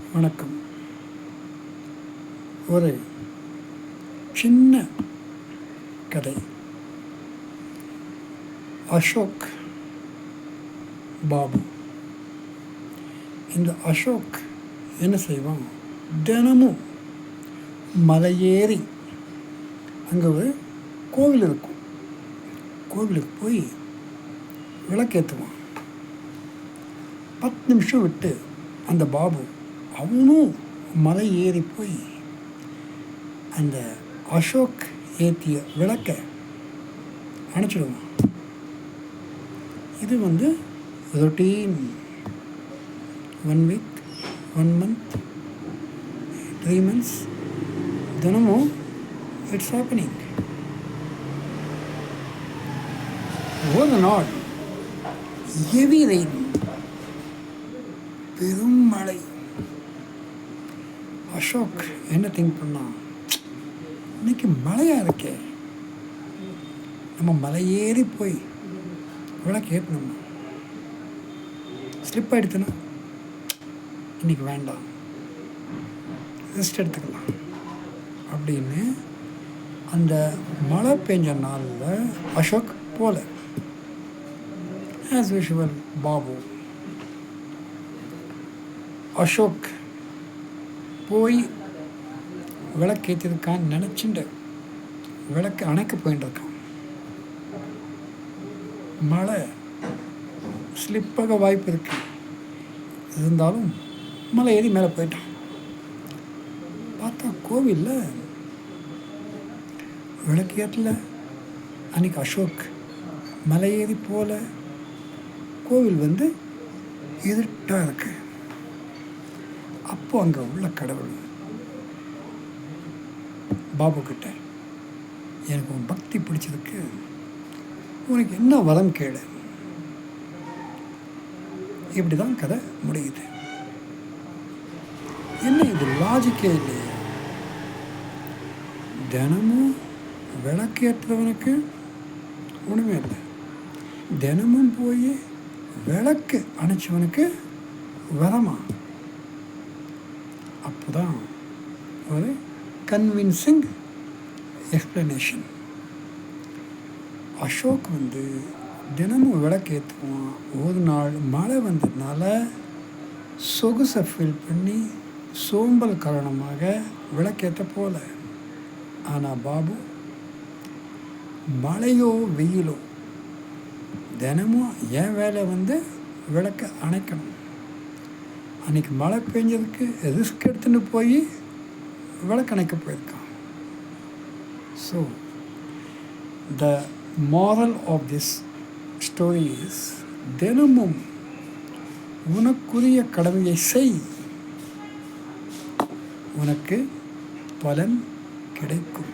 வணக்கம். ஒரு சின்ன கதை. அசோக், பாபு. இந்த அசோக் என்ன செய்வான், தினமும் மலையேறி அங்கே ஒரு கோவில் இருக்கும், கோவிலுக்கு போய் விளக்கேற்றுவான். 10 நிமிஷம் விட்டு அந்த பாபு அவனும் மலை ஏறி போய் அந்த அசோக் ஏற்றிய விளக்கை அணைச்சிடுவான். இது ரொட்டீன். 1 வீக், 1 மந்த், 3 months, தினமும் இட்ஸ் ஹேப்பனிங். ஒரு நாள் ஹெவி ரெயின், பெரும் மழை. அசோக் என்ன திங்க் பண்ணான், இன்னைக்கு மழையாக இருக்கே, நம்ம மலையேறி போய் விளக்கு ஏற்றணும். ஸ்லிப் ஆகிடுத்துனா இன்னைக்கு வேண்டாம், ரெஸ்ட் எடுத்துக்கலாம் அப்படின்னு அந்த மழை பெஞ்ச நாளில் அசோக் போல. ஆஸ் யூஷுவல் பாபு அசோக் போய் விளக்கேற்றிருக்கான்னு நினச்சிட்டு விளக்கு அணைக்க போயிட்டு இருக்கான். மழை ஸ்லிப்பாக வாய்ப்பு இருக்கு, இருந்தாலும் மலை ஏறி மேலே போயிட்டான். பார்த்தா கோவிலில் விளக்கு ஏற்றல. அன்றைக்கி அசோக் மலை ஏறி போல. கோவில் இருட்டாக இருக்கு. அப்போ அங்கே உள்ள கடவுள் பாபு கிட்ட, எனக்கு உன் பக்தி பிடிச்சதுக்கு உனக்கு என்ன வரம் கேளு. இப்படி தான் கதை முடியுது. என்ன இது, லாஜிக்கே இல்லையே. தினமும் விளக்கேற்றவனுக்கு ஒன்றுமே இல்லை, தினமும் போய் விளக்கு அணைச்சவனுக்கு வரமா? அப்போதான் ஒரு கன்வின்சிங் எக்ஸ்பிளனேஷன். அசோக் தினமும் விளக்கேற்றுவான். ஒரு நாள் மழை வந்ததுனால சொகுசை ஃபீல் பண்ணி சோம்பல் காரணமாக விளக்கேற்ற போல. ஆனால் பாபு மழையோ வெயிலோ தினமும் என் வேலை விளக்க அணைக்கணும். அன்றைக்கி மழை பெஞ்சதுக்கு ரிஸ்க் எடுத்துன்னு போய் விளக்கணைக்க போயிருக்கான். So the moral of this story is, தினமும் உனக்குரிய கடமையை செய், உனக்கு பலன் கிடைக்கும்.